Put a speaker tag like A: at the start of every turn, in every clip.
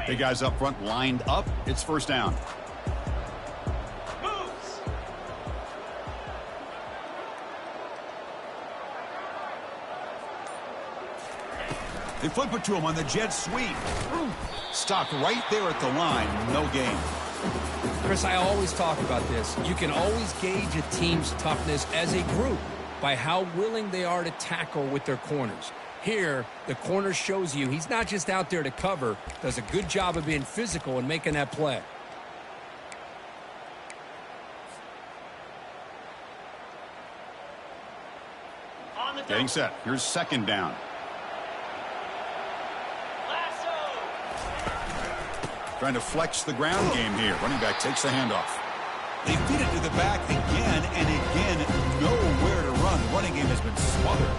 A: The guys up front lined up. It's first down. They flip it to him on the jet sweep. Stopped right there at the line. No gain.
B: Chris, I always talk about this. You can always gauge a team's toughness as a group by how willing they are to tackle with their corners. Here, the corner shows you he's not just out there to cover, does a good job of being physical and making that play.
A: Getting set. Here's second down. Trying to flex the ground game here. Running back takes the handoff. They feed it to the back again and again. Nowhere to run. The running game has been smothered.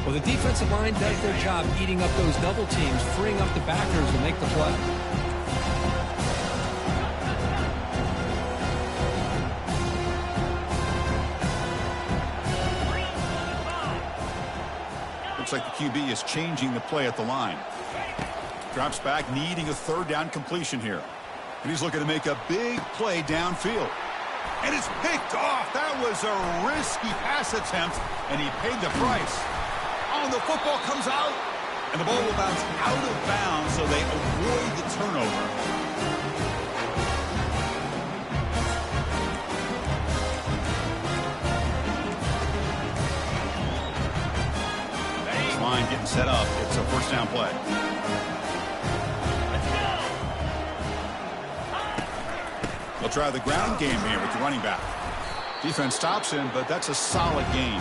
B: Well, the defensive line does their job eating up those double teams, freeing up the backers to make the play.
A: Looks like the QB is changing the play at the line. Drops back, needing a third down completion here. And he's looking to make a big play downfield. And it's picked off. That was a risky pass attempt, and he paid the price. Oh, the football comes out, and the ball will bounce out of bounds, so they avoid the turnover. Line getting set up. It's a first down play. They'll try the ground game here with the running back. Defense stops him, but that's a solid gain.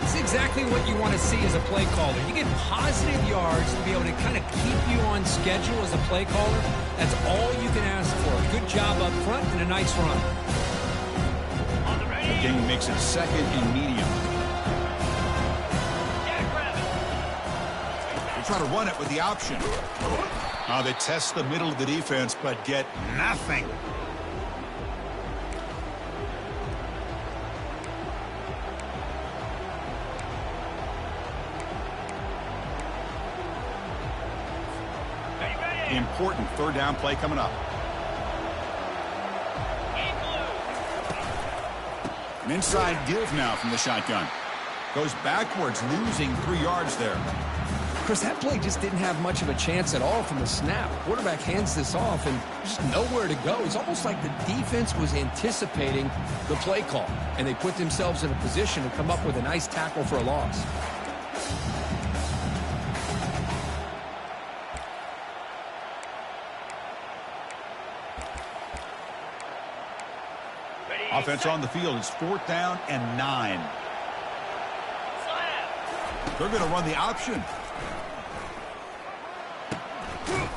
B: It's exactly what you want to see as a play caller. You get positive yards to be able to kind of keep you on schedule as a play caller. That's all you can ask for. Good job up front and a nice run.
A: The game makes it second and medium. They try to run it with the option. They test the middle of the defense, but get nothing. Important third down play coming up. An inside give now from the shotgun. Goes backwards, losing 3 yards there.
B: Chris, that play just didn't have much of a chance at all from the snap. Quarterback hands this off and just nowhere to go. It's almost like the defense was anticipating the play call, and they put themselves in a position to come up with a nice tackle for a loss.
A: Offense on the field is 4th down and 9. They're going to run the option.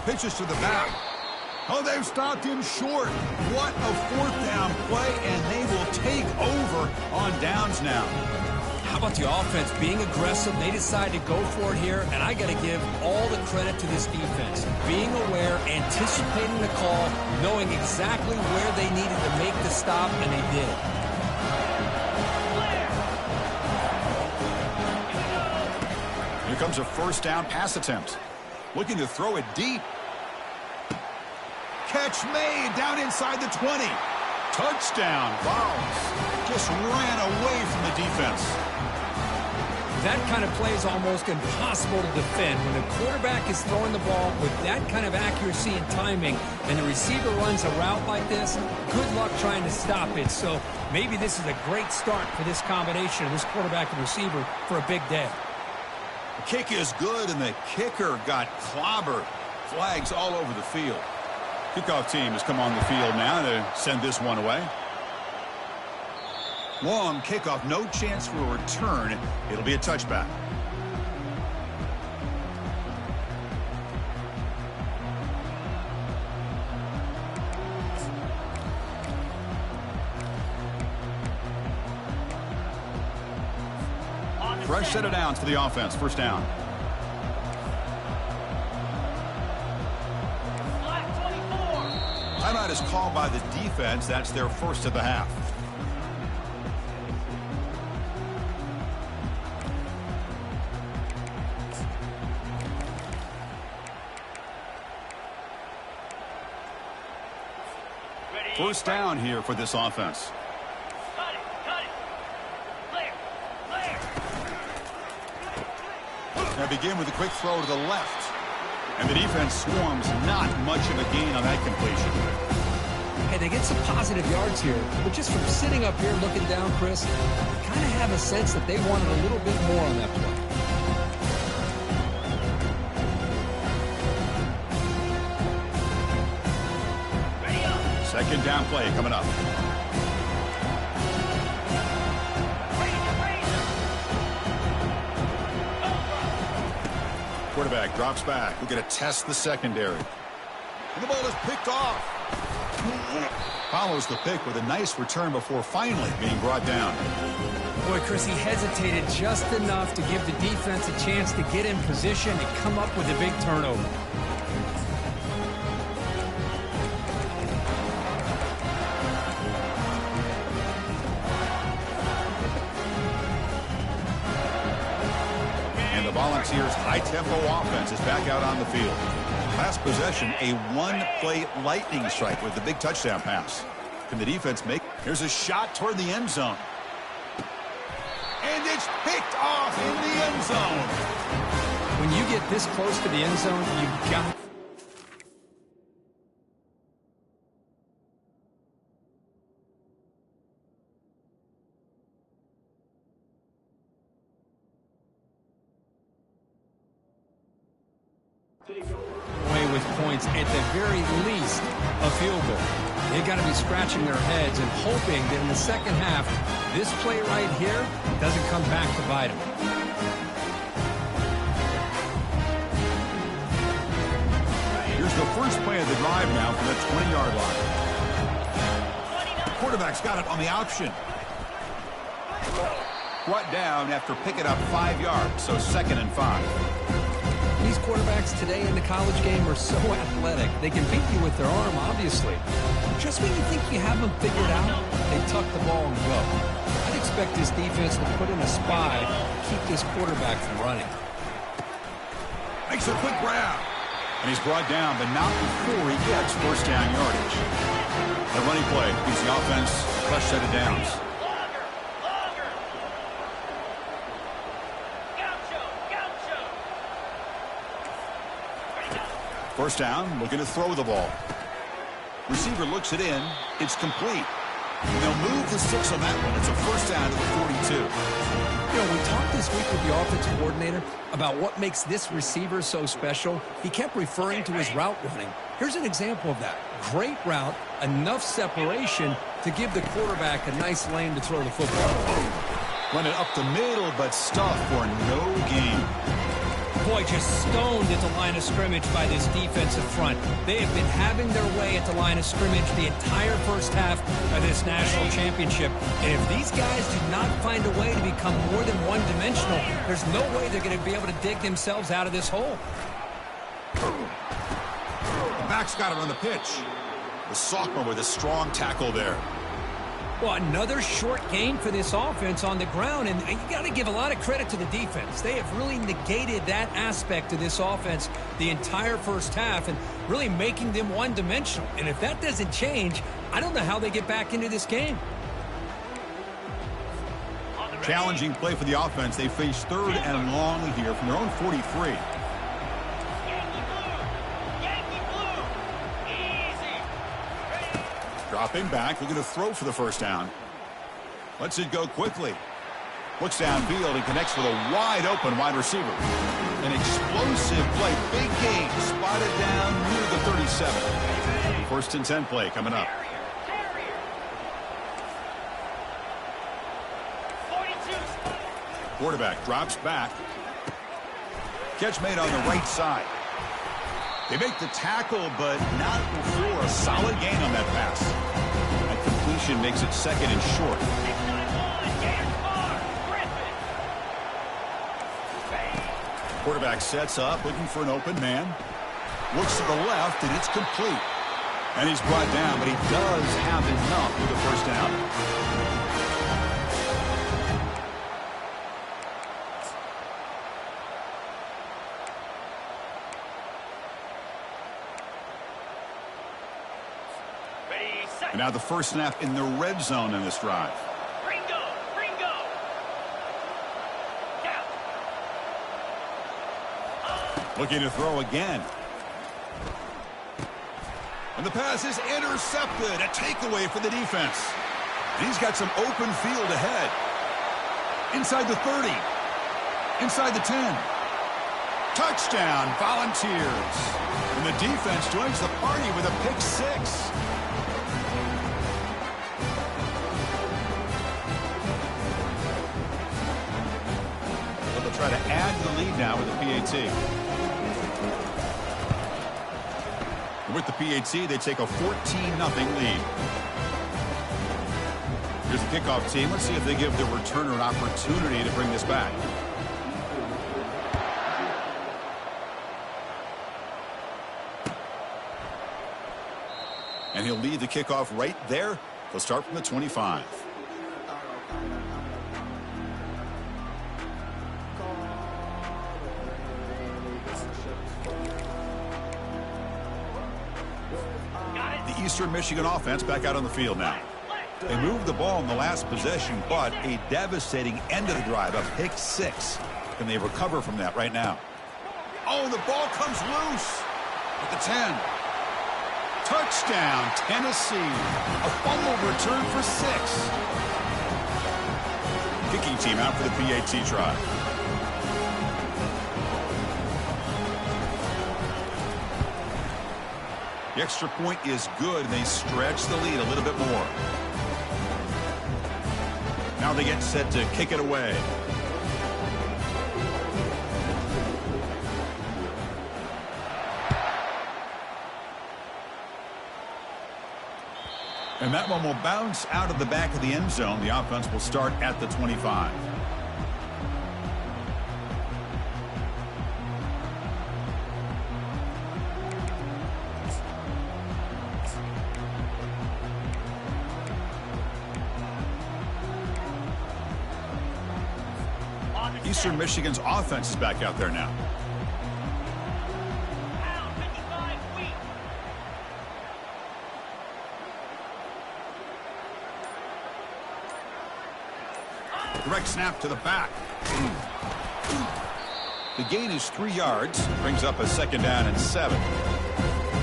A: Pitches to the back. Oh, they've stopped him short. What a 4th down play, and they will take over on downs now.
B: How about the offense being aggressive? They decide to go for it here, and I got to give all the credit to this defense. Being aware, anticipating the call, knowing exactly where they needed to make the stop, and they did.
A: Here comes a first down pass attempt. Looking to throw it deep. Catch made down inside the 20. Touchdown. Wow. Just ran away from the defense.
B: That kind of play is almost impossible to defend. When the quarterback is throwing the ball with that kind of accuracy and timing, and the receiver runs a route like this, good luck trying to stop it. So maybe this is a great start for this combination of this quarterback and receiver for a big day.
A: The kick is good, and the kicker got clobbered. Flags all over the field. Kickoff team has come on the field now to send this one away. Long kickoff, no chance for a return. It'll be a touchback. Fresh set of downs for the offense. First down. Timeout is called by the defense. That's their first of the half. First down here for this offense. They begin with a quick throw to the left. And the defense swarms, not much of a gain on that completion.
B: Hey, they get some positive yards here, but just from sitting up here looking down, Chris, I kind of have a sense that they wanted a little bit more on that play.
A: Second down play coming up. Quarterback drops back. We're going to test the secondary. And the ball is picked off. Follows the pick with a nice return before finally being brought down.
B: Boy, Chris, he hesitated just enough to give the defense a chance to get in position and come up with a big turnover.
A: Volunteers' high-tempo offense is back out on the field. Last possession, a one-play lightning strike with the big touchdown pass. Can the defense make? Here's a shot toward the end zone. And it's picked off in the end zone.
B: When you get this close to the end zone, you've got... away with points, at the very least a field goal. They've got to be scratching their heads and hoping that in the second half this play right here doesn't come back to bite them.
A: Here's the first play of the drive now from the 20-yard line. The quarterback's got it on the option. Brought down after picking up 5 yards, so 2nd and 5.
B: These quarterbacks today in the college game are so athletic. They can beat you with their arm, obviously. Just when you think you have them figured out, they tuck the ball and go. I'd expect this defense to put in a spy to keep this quarterback from running.
A: Makes a quick grab. And he's brought down, but not before he gets first down yardage. The running play gives the offense a fresh set of downs. First down, looking to throw the ball. Receiver looks it in. It's complete. And they'll move the 6 on that one. It's a first down to the 42.
B: You know, we talked this week with the offensive coordinator about what makes this receiver so special. He kept referring to his route running. Here's an example of that. Great route, enough separation to give the quarterback a nice lane to throw the football.
A: Run it up the middle, but stuffed for no gain.
B: Boy, just stoned at the line of scrimmage by this defensive front. They have been having their way at the line of scrimmage the entire first half of this national championship. And if these guys do not find a way to become more than one-dimensional, there's no way they're going to be able to dig themselves out of this hole.
A: The back's got it on the pitch. The sophomore with a strong tackle there.
B: Well, another short gain for this offense on the ground, and you got to give a lot of credit to the defense. They have really negated that aspect of this offense the entire first half and really making them one-dimensional. And if that doesn't change, I don't know how they get back into this game.
A: Challenging play for the offense. They face 3rd and long here from their own 43. Dropping back, looking to throw for the first down. Lets it go quickly. Looks downfield and connects with a wide-open wide receiver. An explosive play, big gain, spotted down near the 37. 1st and 10 play coming up. Quarterback drops back. Catch made on the right side. They make the tackle, but not before a solid gain on that pass. That completion makes it 2nd and short. Quarterback sets up, looking for an open man. Looks to the left, and it's complete. And he's brought down, but he does have enough with the first down. And now the first snap in the red zone in this drive.
C: Ringo! Ringo! Down.
A: Looking to throw again. And the pass is intercepted. A takeaway for the defense. And he's got some open field ahead. Inside the 30. Inside the 10. Touchdown, Volunteers. And the defense joins the party with a pick six. But they'll try to add to the lead now with the PAT. With the PAT, they take a 14-0 lead. Here's the kickoff team. Let's see if they give the returner an opportunity to bring this back. And he'll lead the kickoff right there. They'll start from the 25. Eastern Michigan offense back out on the field now. They moved the ball in the last possession, but a devastating end of the drive, a pick six. Can they recover from that right now? Oh, and the ball comes loose at the 10. Touchdown, Tennessee. A fumble return for 6. Kicking team out for the PAT try. The extra point is good, and they stretch the lead a little bit more. Now they get set to kick it away. And that one will bounce out of the back of the end zone. The offense will start at the 25. Eastern Michigan's offense is back out there now. Direct snap to the back. The gain is 3 yards. Brings up a second down and 7.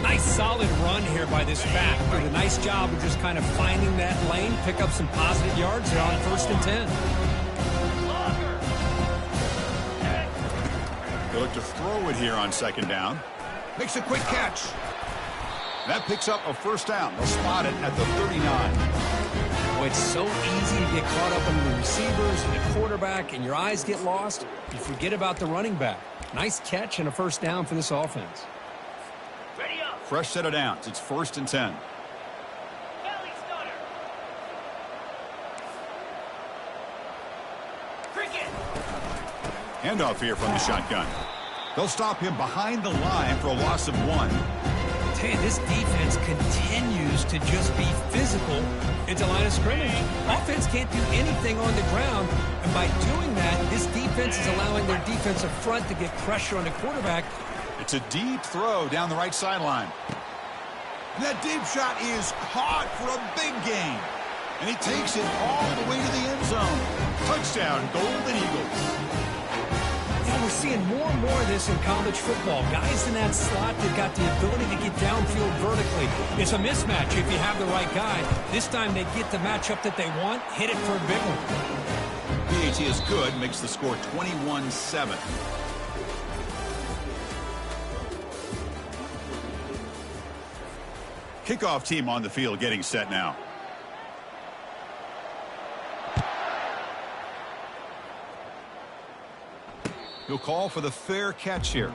B: Nice solid run here by this back. Did a nice job of just kind of finding that lane, pick up some positive yards there on 1st and 10.
A: They look to throw it here on 2nd down. Makes a quick catch. That picks up a 1st down. They'll spot it at the 39.
B: Boy, it's so easy to get caught up in the receivers and the quarterback, and your eyes get lost. You forget about the running back. Nice catch and a 1st down for this offense.
C: Ready up.
A: Fresh set of downs. It's 1st and 10.
C: Belly stunner. Cricket.
A: Handoff here from the shotgun. They'll stop him behind the line for a loss of 1.
B: Hey, this defense continues to just be physical into line of scrimmage. Offense can't do anything on the ground, and by doing that, this defense is allowing their defensive front to get pressure on the quarterback.
A: It's a deep throw down the right sideline. And that deep shot is caught for a big gain. And he takes it all the way to the end zone. Touchdown, Golden Eagles.
B: Yeah, we're seeing more and more of this in college football. Guys in that slot that got the ability to get downfield vertically. It's a mismatch if you have the right guy. This time they get the matchup that they want, hit it for a big one.
A: PAT is good, makes the score 21-7. Kickoff team on the field getting set now. He'll call for the fair catch here.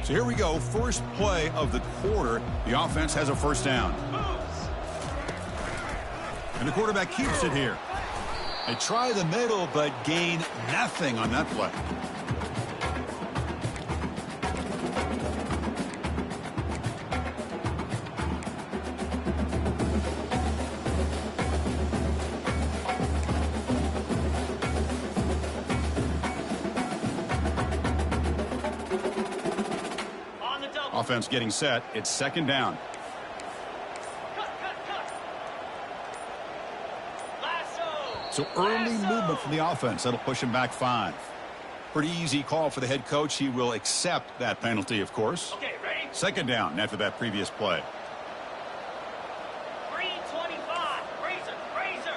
A: So here we go. First play of the quarter. The offense has a 1st down. And the quarterback keeps it here. They try the middle, but gain nothing on that play. Offense getting set. It's second down. So early movement from the offense. That'll push him back 5. Pretty easy call for the head coach. He will accept that penalty, of course.
C: Okay, ready?
A: Second down after that previous play.
C: 325. Razor.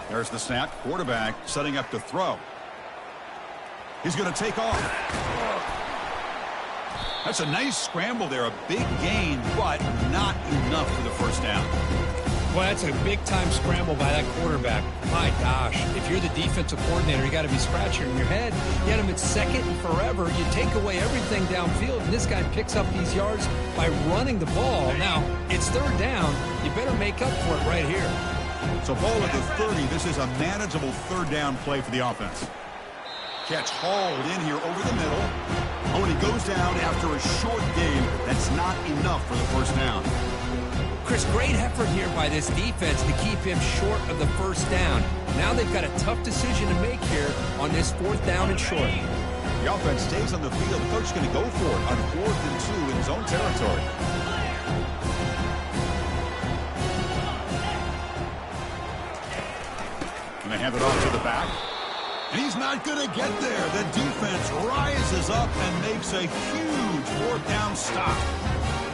A: There's the snap. Quarterback setting up to throw. He's going to take off. That's a nice scramble there. A big gain, but not enough for the first down.
B: Well, that's a big-time scramble by that quarterback. My gosh, if you're the defensive coordinator, you got to be scratching your head. You had him at second and forever. You take away everything downfield, and this guy picks up these yards by running the ball. Now, it's third down. You better make up for it right here.
A: So ball at the 30. This is a manageable third down play for the offense. Catch hauled in here over the middle. Oh, and he goes down after a short gain. That's not enough for the first down.
B: Chris, great effort here by this defense to keep him short of the first down. Now they've got a tough decision to make here on this fourth down and short.
A: The offense stays on the field. The coach is going to go for it on 4th and 2 in his own territory. And they hand it off to the back. And he's not going to get there. The defense rises up and makes a huge fourth down stop.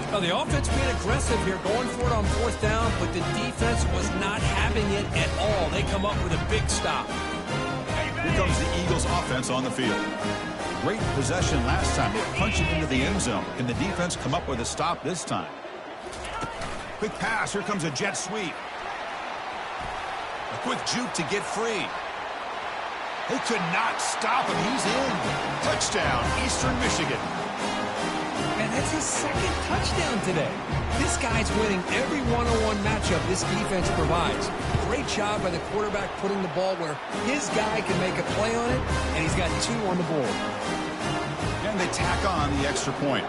B: Well, the offense being aggressive here, going for it on fourth down, but the defense was not having it at all. They come up with a big stop.
A: Here comes the Eagles offense on the field. Great possession last time. They punched it into the end zone. Can the defense come up with a stop this time? Quick pass. Here comes a jet sweep. A quick juke to get free. They could not stop him. He's in. Touchdown, Eastern Michigan.
B: And that's his second touchdown today. This guy's winning every one-on-one matchup this defense provides. Great job by the quarterback putting the ball where his guy can make a play on it, and he's got 2 on the board.
A: And they tack on the extra point.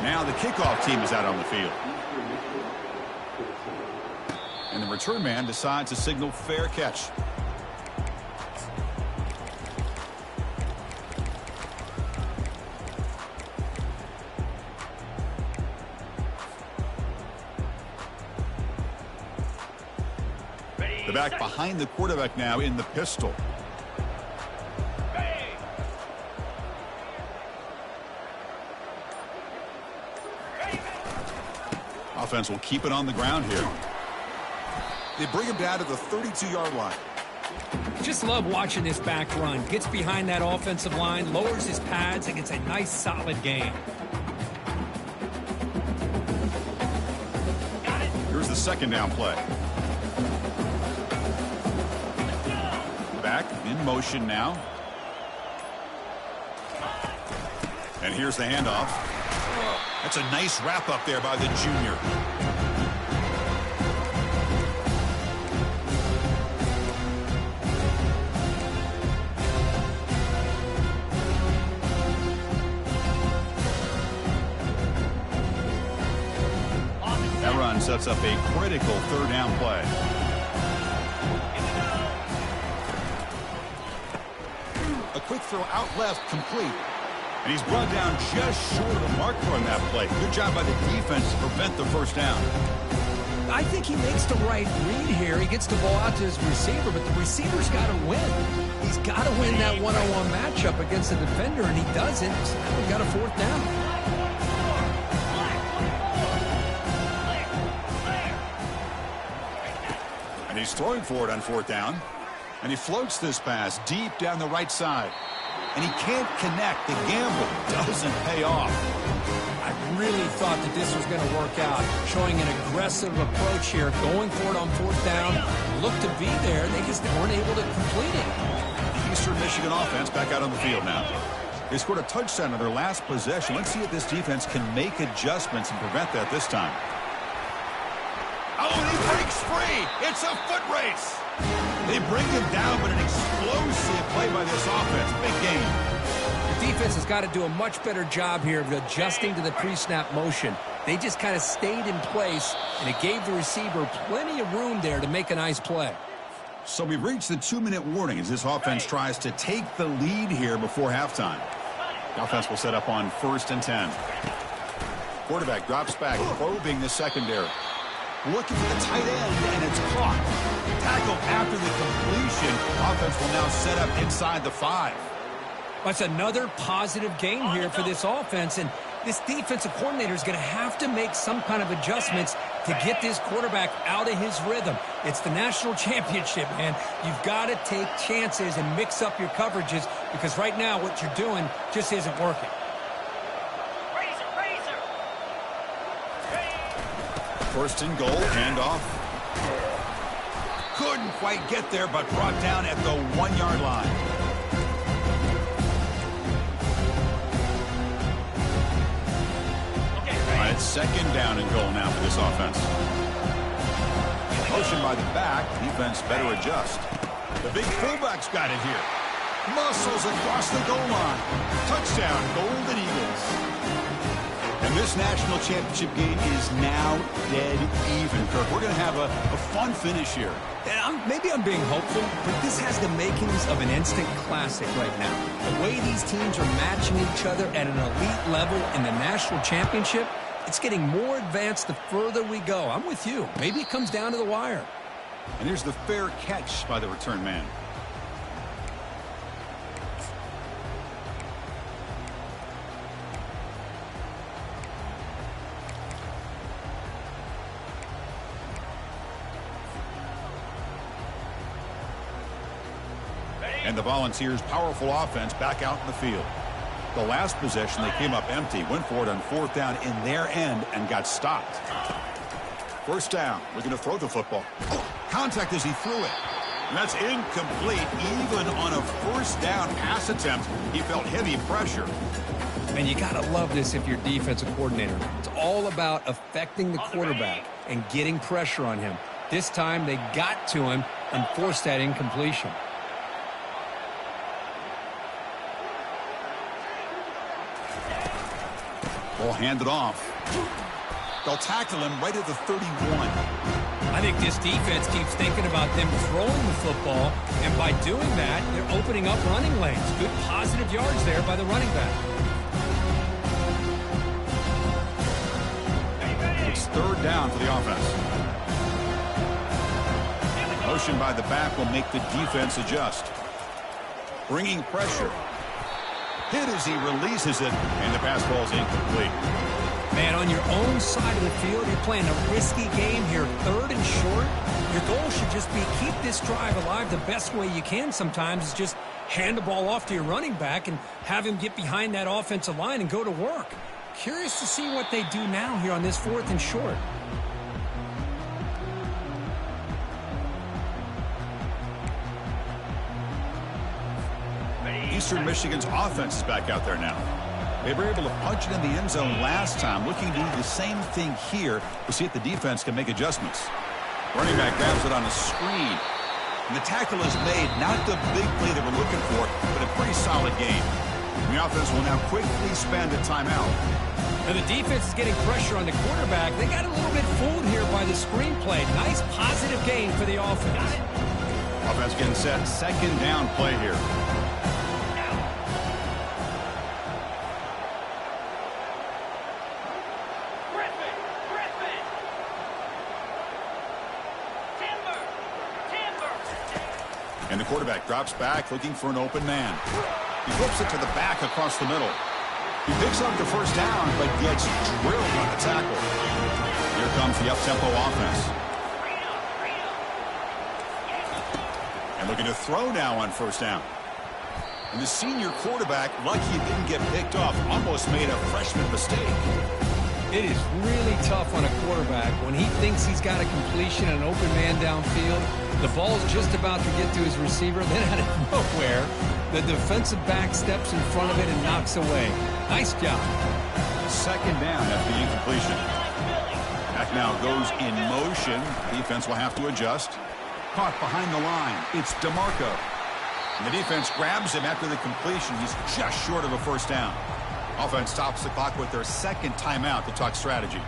A: Now the kickoff team is out on the field. And the return man decides to signal fair catch. The back behind the quarterback now in the pistol. Offense will keep it on the ground here. They bring him down to the 32-yard line.
B: Just love watching this back run. Gets behind that offensive line, lowers his pads, and gets a nice solid gain.
A: Here's the second down play. Back in motion now. And here's the handoff. That's a nice wrap up there by the junior. That run sets up a critical third down play. A quick throw out left, complete. And he's brought down just short of the marker on that play. Good job by the defense to prevent the first down.
B: I think he makes the right read here. He gets the ball out to his receiver, but the receiver's got to win. He's got to win that one-on-one matchup against the defender, and he doesn't. So now we've got a fourth down.
A: And he's throwing for it on fourth down. And he floats this pass deep down the right side. And he can't connect. The gamble doesn't pay off.
B: I really thought that this was going to work out. Showing an aggressive approach here. Going for it on fourth down. Looked to be there. They just weren't able to complete it.
A: The Eastern Michigan offense back out on the field now. They scored a touchdown on their last possession. Let's see if this defense can make adjustments and prevent that this time. Oh, and he breaks free. It's a foot race. They bring him down, but an explosive play by this offense. Big game.
B: The defense has got to do a much better job here of adjusting to the pre-snap motion. They just kind of stayed in place, and it gave the receiver plenty of room there to make a nice play.
A: So we've reached the 2-minute warning as this offense tries to take the lead here before halftime. The offense will set up on 1st and 10. Quarterback drops back, probing the secondary. Looking for the tight end, and it's caught. Tackled after the completion. Offense will now set up inside the 5.
B: That's another positive game here for this offense, and this defensive coordinator is going to have to make some kind of adjustments to get this quarterback out of his rhythm. It's the national championship, man. You've got to take chances and mix up your coverages because right now what you're doing just isn't working.
A: First and goal, handoff. Couldn't quite get there, but brought down at the 1-yard line. All right, it's 2nd down and goal now for this offense. Motion by the back, defense better adjust. The big fullback's got it here. Muscles across the goal line. Touchdown, Golden Eagles. And this national championship game is now dead even, Kirk. We're going to have a fun finish here.
B: Maybe I'm being hopeful, but this has the makings of an instant classic right now. The way these teams are matching each other at an elite level in the national championship, it's getting more advanced the further we go. I'm with you. Maybe it comes down to the wire.
A: And here's the fair catch by the return man. And the Volunteers' powerful offense back out in the field. The last possession, they came up empty, went for it on 4th down in their end and got stopped. 1st down, we're going to throw the football. Contact as he threw it. And that's incomplete. Even on a 1st down pass attempt, he felt heavy pressure.
B: And you got to love this if you're defensive coordinator. It's all about affecting the quarterback and getting pressure on him. This time they got to him and forced that incompletion.
A: Ball handed off. They'll tackle him right at the 31.
B: I think this defense keeps thinking about them throwing the football, and by doing that, they're opening up running lanes. Good positive yards there by the running back.
A: It's 3rd down for the offense. Motion by the back will make the defense adjust. Bringing pressure. Hit as he releases it, and the pass ball is incomplete.
B: Man, on your own side of the field, you're playing a risky game here, 3rd and short. Your goal should just be keep this drive alive the best way you can sometimes is just hand the ball off to your running back and have him get behind that offensive line and go to work. Curious to see what they do now here on this 4th and short.
A: Eastern Michigan's offense is back out there now. They were able to punch it in the end zone last time, looking to do the same thing here to see if the defense can make adjustments. Running back grabs it on a screen. And the tackle is made, not the big play that we're looking for, but a pretty solid game. And the offense will now quickly spend a timeout.
B: Now the defense is getting pressure on the quarterback. They got a little bit fooled here by the screenplay. Nice positive gain for the offense.
A: Offense getting set. 2nd down play here. And the quarterback drops back, looking for an open man. He flips it to the back across the middle. He picks up the 1st down, but gets drilled on the tackle. Here comes the up-tempo offense. And looking to throw now on 1st down. And the senior quarterback, lucky he didn't get picked off, almost made a freshman mistake.
B: It is really tough on a quarterback when he thinks he's got a completion and an open man downfield. The ball's just about to get to his receiver. Then out of nowhere, the defensive back steps in front of it and knocks away. Nice job.
A: 2nd down after the incompletion. Back now goes in motion. Defense will have to adjust. Caught behind the line. It's DeMarco. And the defense grabs him after the completion. He's just short of a 1st down. Offense stops the clock with their 2nd timeout to talk strategy.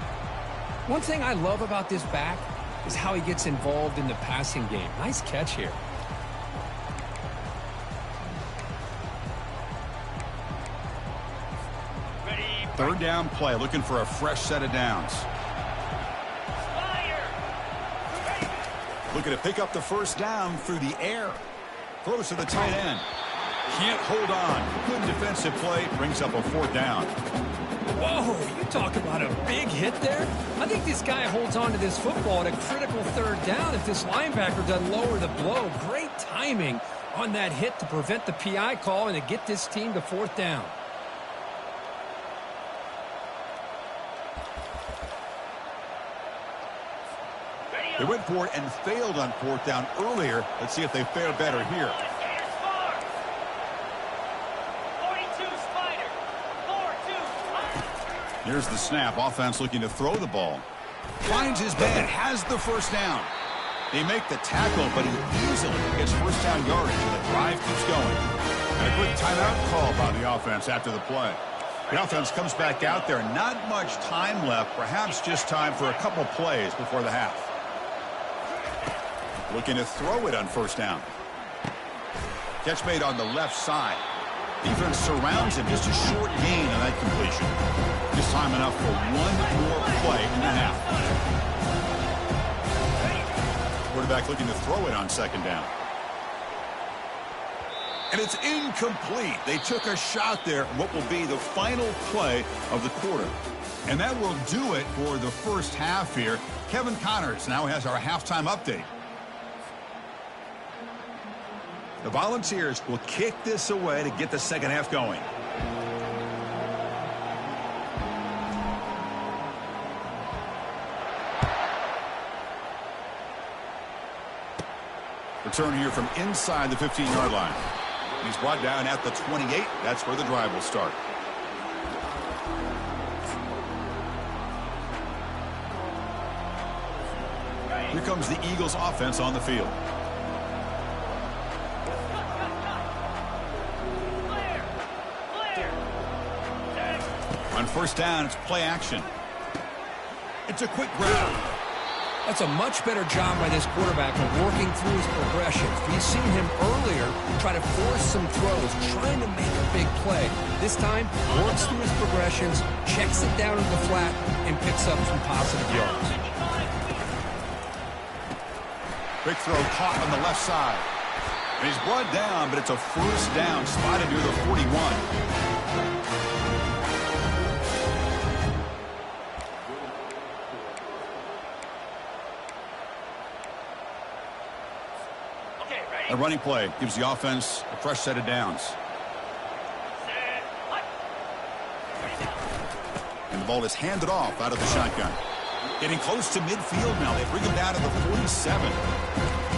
B: One thing I love about this back is how he gets involved in the passing game. Nice catch here.
A: Third down play, looking for a fresh set of downs. Looking to pick up the first down through the air. Throws to the tight end. Can't hold on. Good defensive play. Brings up a fourth down.
B: Whoa, you talk about a big hit there. I think this guy holds on to this football at a critical third down if this linebacker doesn't lower the blow. Great timing on that hit to prevent the PI call and to get this team to fourth down.
A: They went for it and failed on fourth down earlier. Let's see if they fare better here. Here's the snap. Offense looking to throw the ball. Finds his man, has the first down. They make the tackle, but he easily gets first down yardage, and the drive keeps going. And a quick timeout call by the offense after the play. The offense comes back out there. Not much time left. Perhaps just time for a couple plays before the half. Looking to throw it on first down. Catch made on the left side. Defense surrounds him. Just a short gain on that completion. Just time enough for one more play in the half. Quarterback looking to throw it on second down. And it's incomplete. They took a shot there. What will be the final play of the quarter. And that will do it for the first half here. Kevin Connors now has our halftime update. The Volunteers will kick this away to get the second half going. Return here from inside the 15-yard line. He's brought down at the 28. That's where the drive will start. Here comes the Eagles offense on the field. On first down, it's play action. It's a quick grab.
B: That's a much better job by this quarterback of working through his progressions. We've seen him earlier try to force some throws, trying to make a big play. This time, works through his progressions, checks it down into the flat, and picks up some positive yards.
A: Quick throw caught on the left side. And he's brought down, but it's a first down spotted near the 41. A running play gives the offense a fresh set of downs. And the ball is handed off out of the shotgun. Getting close to midfield now. They bring him down to the 47.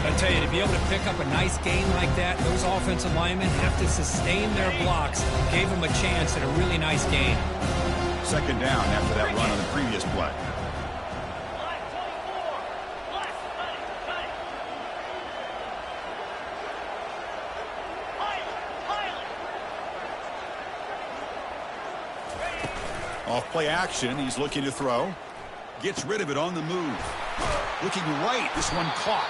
B: I tell you, to be able to pick up a nice gain like that, those offensive linemen have to sustain their blocks. Gave him a chance at a really nice gain.
A: Second down after that run on the previous play. Off play action, he's looking to throw. Gets rid of it on the move. Looking right, this one caught.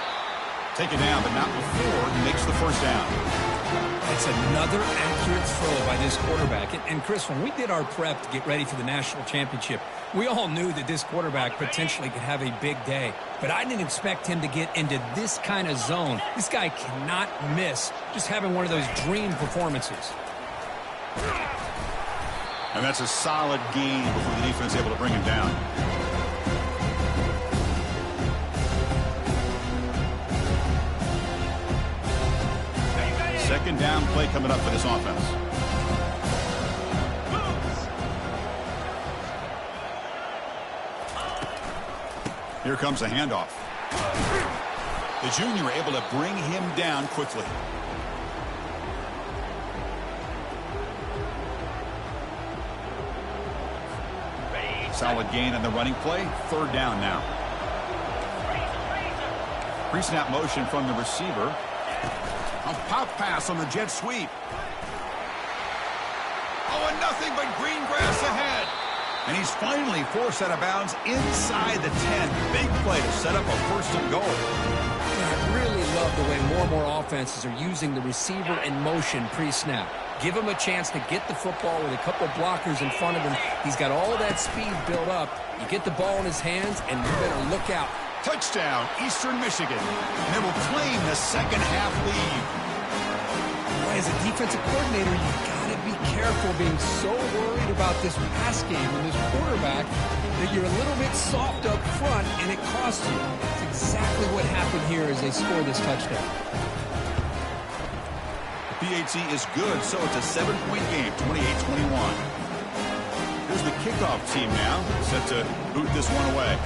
A: Taken down, but not before he makes the first down.
B: That's another accurate throw by this quarterback. And Chris, when we did our prep to get ready for the national championship, we all knew that this quarterback potentially could have a big day. But I didn't expect him to get into this kind of zone. This guy cannot miss just having one of those dream performances.
A: And that's a solid gain before the defense is able to bring him down. Second down play coming up for this offense. Here comes a handoff. The junior able to bring him down quickly. Solid gain on the running play. Third down now. Pre-snap motion from the receiver. A pop pass on the jet sweep. Oh, and nothing but green grass ahead. And he's finally forced out of bounds inside the 10. Big play to set up a first and goal.
B: I really love the way more and more offenses are using the receiver in motion pre-snap. Give him a chance to get the football with a couple blockers in front of him. He's got all that speed built up. You get the ball in his hands, and you better look out.
A: Touchdown, Eastern Michigan. And they will claim the second half lead.
B: Boy, as a defensive coordinator, you got to be careful being so worried about this pass game and this quarterback that you're a little bit soft up front, and it costs you. That's exactly what happened here as they score this touchdown.
A: PAT is good, so it's a 7-point game, 28-21. Here's the kickoff team now, set to boot this one away.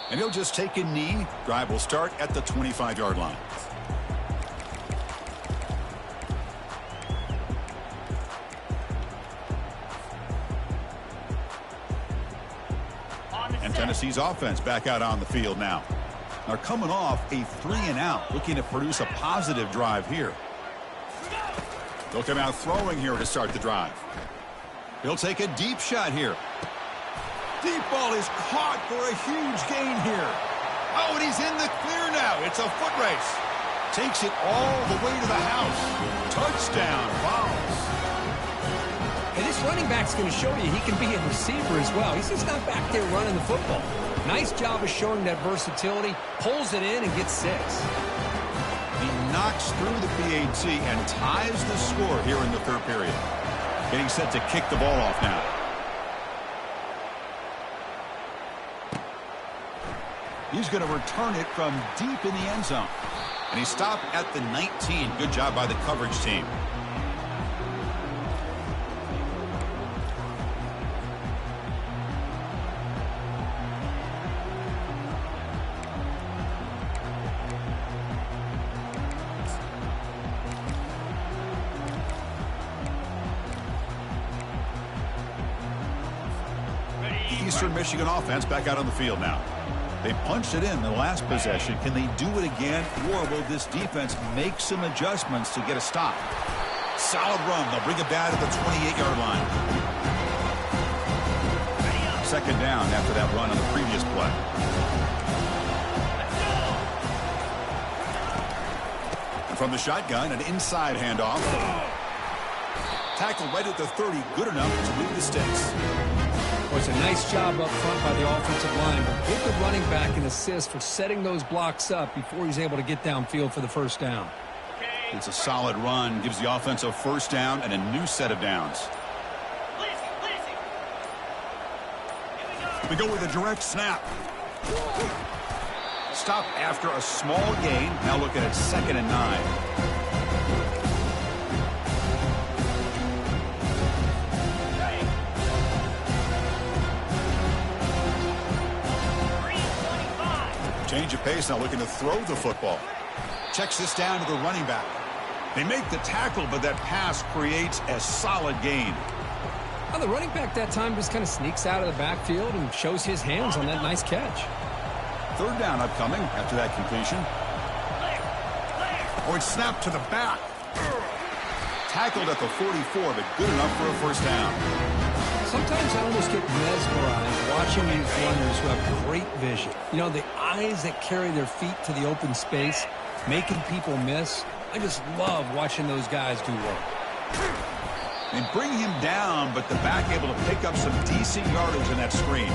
A: And he'll just take a knee. Drive will start at the 25-yard line. And Tennessee's offense back out on the field now. They're coming off a 3-and-out, looking to produce a positive drive here. They'll come out throwing here to start the drive. He'll take a deep shot here. Deep ball is caught for a huge gain here. Oh, and he's in the clear now. It's a foot race. Takes it all the way to the house. Touchdown, Vols.
B: And this running back's going to show you he can be a receiver as well. He's just not back there running the football. Nice job of showing that versatility. Pulls it in and gets 6.
A: He knocks through the PAT and ties the score here in the third period. Getting set to kick the ball off now. He's going to return it from deep in the end zone. And he stopped at the 19. Good job by the coverage team. The Eastern Michigan offense back out on the field now. They punched it in the last possession. Can they do it again, or will this defense make some adjustments to get a stop? Solid run. They'll bring it back at the 28-yard line. Second down after that run on the previous play. And from the shotgun, an inside handoff. Tackle right at the 30, good enough to move the sticks.
B: Well, it's a nice job up front by the offensive line, but give the running back an assist for setting those blocks up before he's able to get downfield for the first down.
A: It's a solid run, gives the offense a first down and a new set of downs. We go with a direct snap. Stop after a small gain. Now looking at 2nd and 9. Change of pace, now looking to throw the football. Checks this down to the running back. They make the tackle, but that pass creates a solid gain.
B: Well, the running back that time just kind of sneaks out of the backfield and shows his hands on that nice catch.
A: Third down upcoming after that completion. Oh, it's snapped to the back. Tackled at the 44, but good enough for a first down.
B: Sometimes I almost get mesmerized watching these runners who have great vision. You know, the eyes that carry their feet to the open space, making people miss. I just love watching those guys do work.
A: They bring him down, but the back able to pick up some decent yardage in that screen.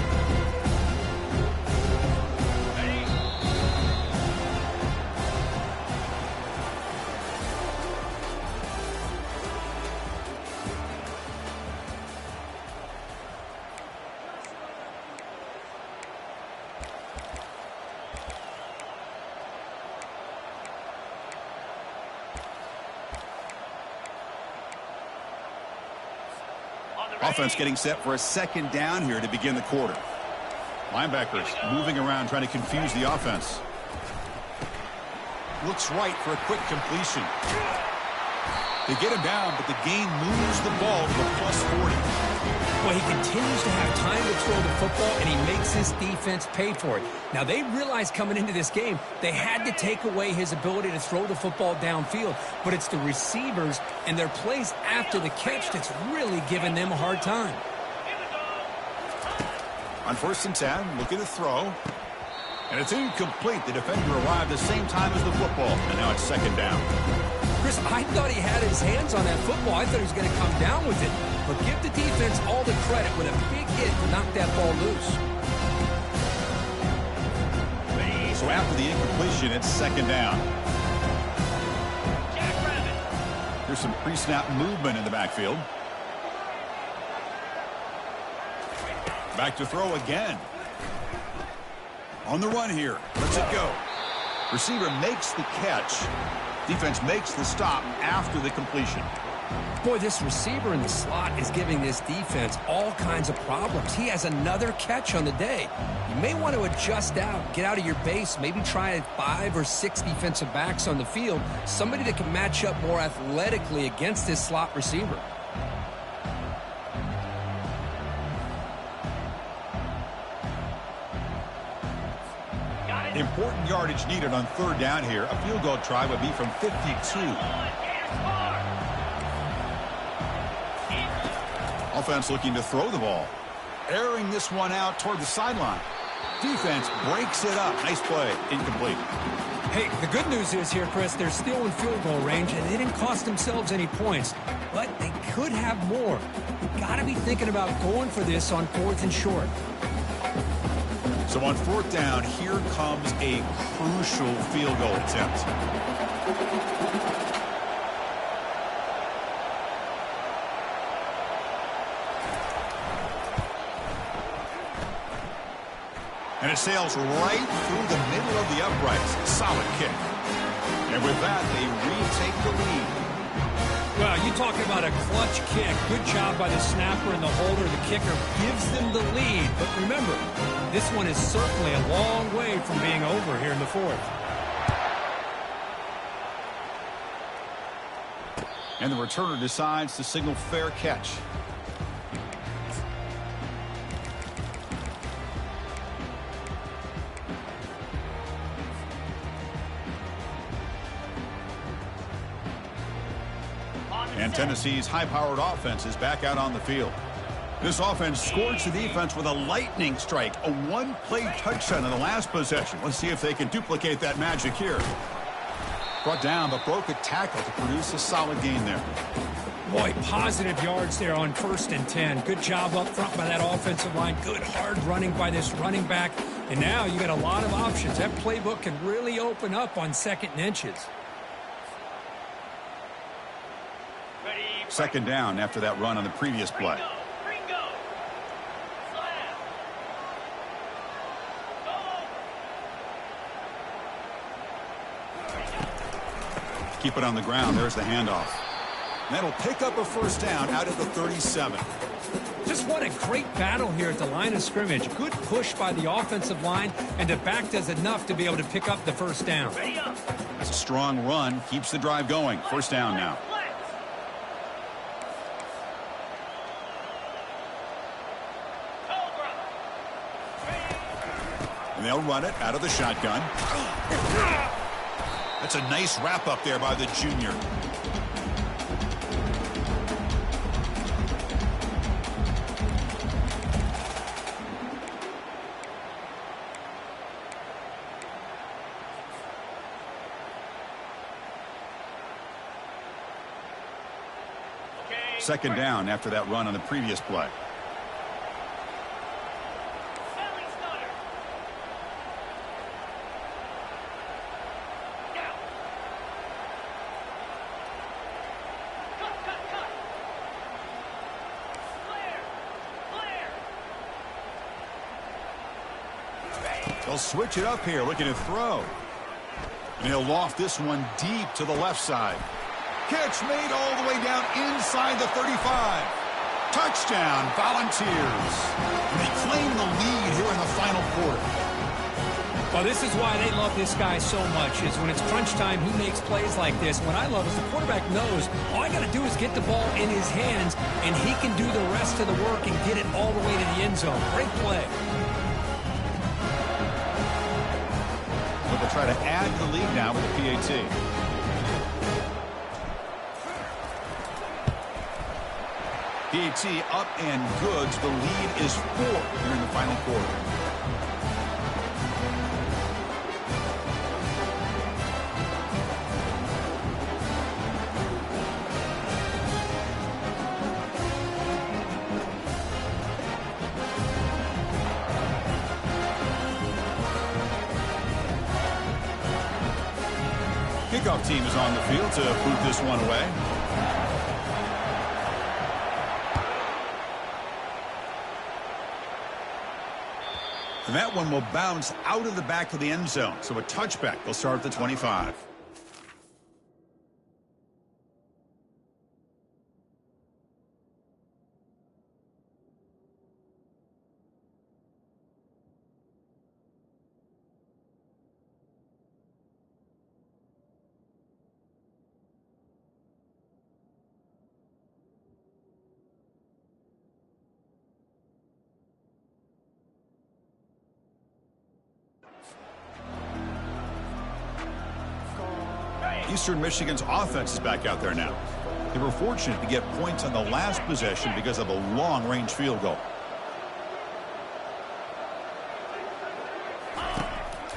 A: Offense getting set for a second down here to begin the quarter. Linebackers moving around trying to confuse the offense. Looks right for a quick completion. They get him down, but the gain moves the ball to the +40.
B: Well, he continues to have time to throw the football, and he makes his defense pay for it. Now, they realized coming into this game they had to take away his ability to throw the football downfield, but it's the receivers and their plays after the catch that's really giving them a hard time.
A: On 1st and 10, looking to throw. And it's incomplete. The defender arrived the same time as the football. And now it's 2nd down.
B: Chris, I thought he had his hands on that football. I thought he was going to come down with it. But give the defense all the credit with a big hit to knock that ball loose.
A: So after the incompletion, it's 2nd down. Here's some pre-snap movement in the backfield. Back to throw again. On the run here. Let's it go. Receiver makes the catch. Defense makes the stop after the completion.
B: Boy, this receiver in the slot is giving this defense all kinds of problems. He has another catch on the day. You may want to adjust out, get out of your base, maybe try 5 or 6 defensive backs on the field, somebody that can match up more athletically against this slot receiver.
A: Important yardage needed on 3rd down here. A field goal try would be from 52. Offense looking to throw the ball. Airing this one out toward the sideline. Defense breaks it up. Nice play. Incomplete.
B: Hey, the good news is here, Chris, they're still in field goal range, and they didn't cost themselves any points. But they could have more. You've got to be thinking about going for this on 4th and short.
A: So on 4th down, here comes a crucial field goal attempt. And it sails right through the middle of the uprights. Solid kick. And with that, they retake the lead.
B: Well, you talking about a clutch kick. Good job by the snapper and the holder. The kicker gives them the lead. But remember, this one is certainly a long way from being over here in the 4th.
A: And the returner decides to signal fair catch. And Tennessee's high-powered offense is back out on the field. This offense scored the defense with a lightning strike, a one-play touchdown in the last possession. Let's see if they can duplicate that magic here. Brought down, but broke a tackle to produce a solid gain there.
B: Boy, positive yards there on 1st and 10. Good job up front by that offensive line. Good hard running by this running back. And now you got a lot of options. That playbook can really open up on 2nd and inches.
A: 2nd down after that run on the previous play. Keep it on the ground. There's the handoff. That'll pick up a 1st down out of the 37.
B: Just what a great battle here at the line of scrimmage. Good push by the offensive line, and the back does enough to be able to pick up the 1st down.
A: That's a strong run. Keeps the drive going. 1st down now. And they'll run it out of the shotgun. That's a nice wrap up there by the junior. Second down after that run on the previous play. They'll switch it up here, looking to throw. And he'll loft this one deep to the left side. Catch made all the way down inside the 35. Touchdown, Volunteers. And they claim the lead here in the final quarter.
B: Well, this is why they love this guy so much, is when it's crunch time, he makes plays like this. What I love is the quarterback knows all I got to do is get the ball in his hands, and he can do the rest of the work and get it all the way to the end zone. Great play.
A: But they'll try to add to the lead now with the PAT. PAT up and good. The lead is 4 here in the final quarter. Kickoff team is on the field to boot this one away. And that one will bounce out of the back of the end zone. So a touchback will start at the 25. Eastern Michigan's offense is back out there now. They were fortunate to get points on the last possession because of a long-range field goal.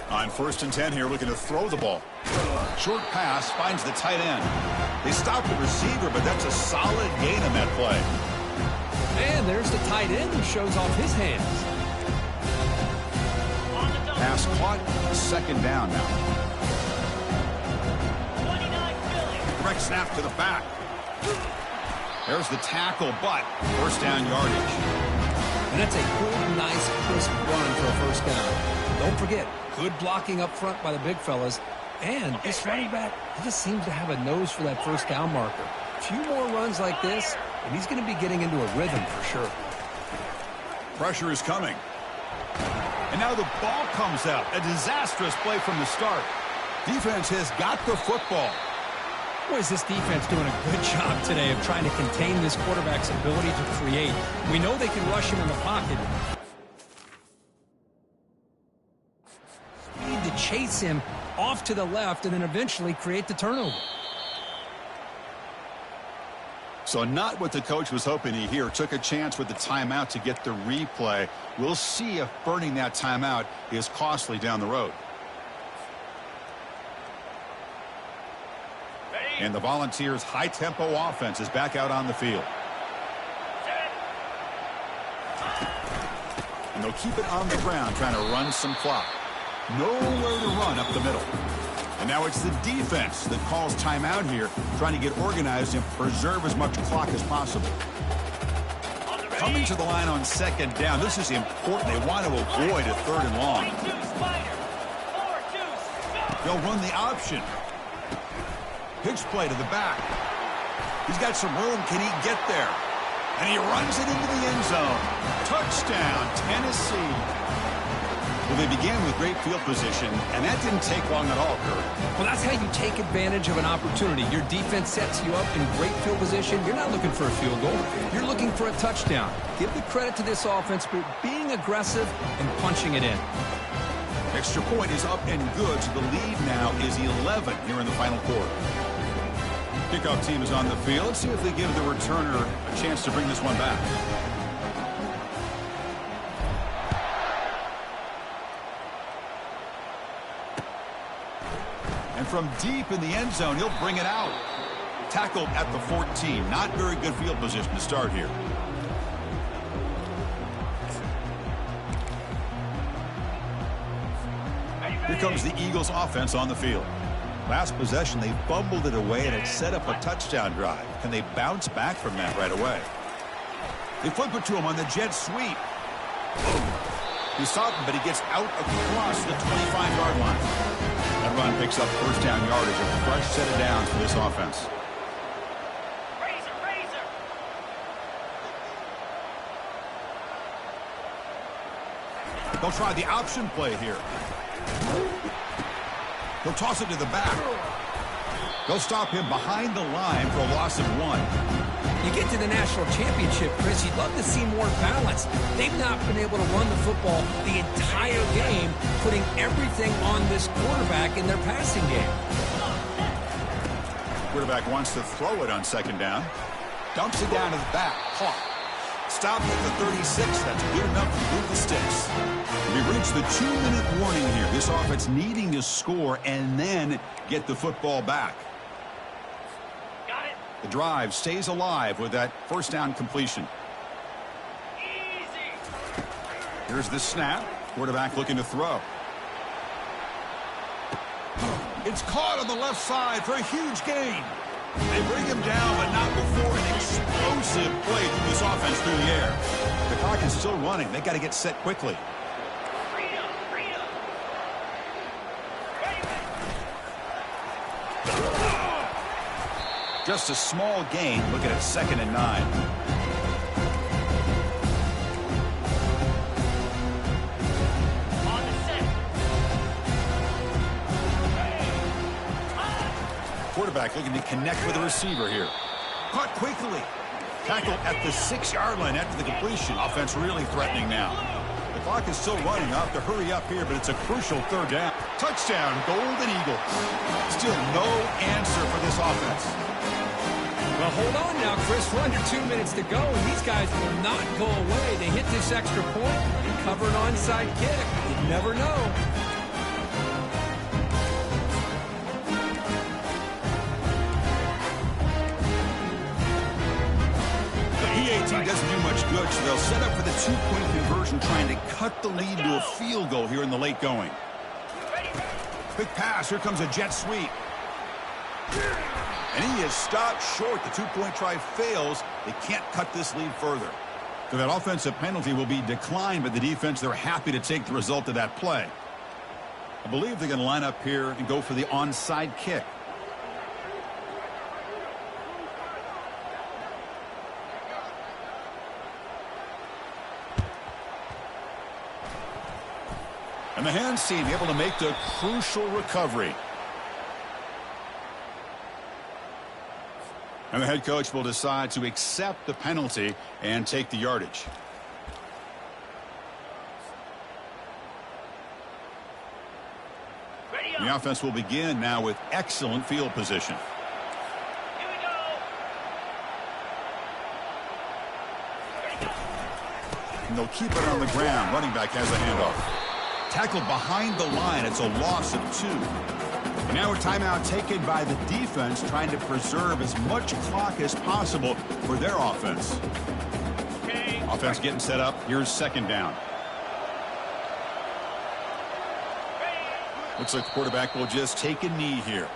A: On 1st and 10 here, looking to throw the ball. Short pass finds the tight end. They stop the receiver, but that's a solid gain on that play.
B: And there's the tight end who shows off his hands.
A: Pass caught, 2nd down now. Direct snap to the back. There's the tackle, but 1st down yardage.
B: And that's a good, nice, crisp run for a 1st down. Don't forget, good blocking up front by the big fellas. And this running back, he just seems to have a nose for that 1st down marker. A few more runs like this, and he's going to be getting into a rhythm for sure.
A: Pressure is coming. And now the ball comes out. A disastrous play from the start. Defense has got the football.
B: Boy, is this defense doing a good job today of trying to contain this quarterback's ability to create. We know they can rush him in the pocket. Need to chase him off to the left and then eventually create the turnover.
A: So not what the coach was hoping he here. Took a chance with the timeout to get the replay. We'll see if burning that timeout is costly down the road. And the Volunteers' high-tempo offense is back out on the field. And they'll keep it on the ground, trying to run some clock. Nowhere to run up the middle. And now it's the defense that calls timeout here, trying to get organized and preserve as much clock as possible. Coming to the line on 2nd down. This is important. They want to avoid a 3rd and long. They'll run the option. Pitch play to the back. He's got some room. Can he get there? And he runs it into the end zone. Touchdown, Tennessee. Well, they began with great field position, and that didn't take long at all, Kurt.
B: Well, that's how you take advantage of an opportunity. Your defense sets you up in great field position. You're not looking for a field goal. You're looking for a touchdown. Give the credit to this offense for being aggressive and punching it in.
A: Extra point is up and good, so the lead now is 11 here in the final quarter. Kickoff team is on the field. Let's see if they give the returner a chance to bring this one back. And from deep in the end zone, he'll bring it out. Tackled at the 14. Not very good field position to start here. Here comes the Eagles offense on the field. Last possession, they fumbled it away, and it set up a touchdown drive. Can they bounce back from that right away? They flip it to him on the jet sweep. He saw him, but he gets out across the 25-yard line. That run picks up 1st down yardage, a fresh set of downs for this offense. They'll try the option play here. He'll toss it to the back. They'll stop him behind the line for a loss of 1.
B: You get to the national championship, Chris, you'd love to see more balance. They've not been able to run the football the entire game, putting everything on this quarterback in their passing game.
A: Quarterback wants to throw it on 2nd down. Dumps it down to the back. Caught. stopped at the 36. That's good enough to move the sticks. We reached the 2-minute warning here. This offense needing to score and then get the football back.
C: Got it.
A: The drive stays alive with that first down completion.
C: Easy.
A: Here's the snap. Quarterback looking to throw. It's caught on the left side for a huge gain. They bring him down, but not before an explosive play through this offense through the air. The clock is still running. They got to get set quickly.
C: Freedom. Freedom.
A: Just a small gain. Looking at 2nd and 9.
C: On the set.
A: Quarterback looking to connect with the receiver here. Caught quickly. Tackle at the 6-yard line after the completion. Offense really threatening now. The clock is still running. I'll have to hurry up here, but it's a crucial 3rd down. Touchdown, Golden Eagles. Still no answer for this offense.
B: Well, hold on now, Chris. We're under 2 minutes to go, and these guys will not go away. They hit this extra point and cover an onside kick. You never know.
A: The doesn't do much good, so they'll set up for the 2-point conversion, trying to cut the lead to a field goal here in the late going. Quick pass. Here comes a jet sweep. And he is stopped short. The 2-point try fails. They can't cut this lead further. So that offensive penalty will be declined by the defense. They're happy to take the result of that play. I believe they're going to line up here and go for the onside kick. And the hands team able to make the crucial recovery. And the head coach will decide to accept the penalty and take the yardage.
C: Ready.
A: The offense will begin now with excellent field position.
C: Here we go. Ready, go.
A: And they'll keep it on the ground. Running back has a handoff. Tackled behind the line. It's a loss of 2. And now a timeout taken by the defense, trying to preserve as much clock as possible for their offense.
C: Okay.
A: Offense getting set up. Here's 2nd down. Looks like the quarterback will just take a knee here.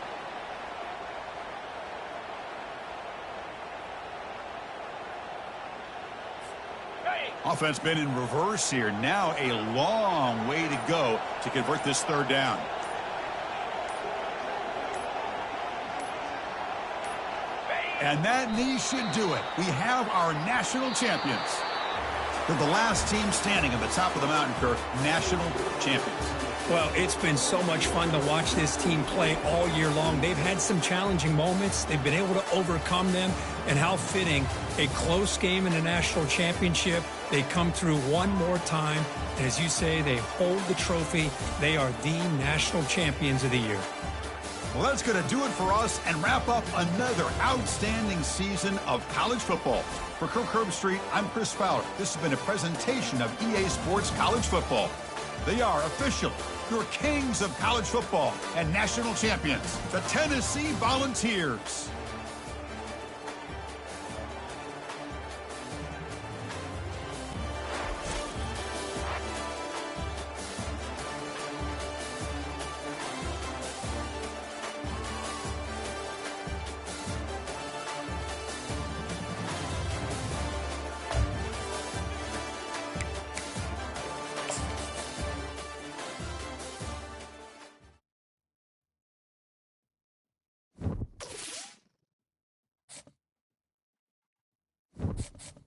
A: Offense been in reverse here. Now a long way to go to convert this 3rd down. And that knee should do it. We have our national champions. They're the last team standing at the top of the mountain, Kirk. National champions.
B: Well, it's been so much fun to watch this team play all year long. They've had some challenging moments. They've been able to overcome them. And how fitting, a close game in the national championship. They come through one more time. And as you say, they hold the trophy. They are the national champions of the year.
A: Well, that's going to do it for us and wrap up another outstanding season of college football. For Kirk Herbstreit, I'm Chris Fowler. This has been a presentation of EA Sports College Football. They are official, your kings of college football and national champions, the Tennessee Volunteers.
D: You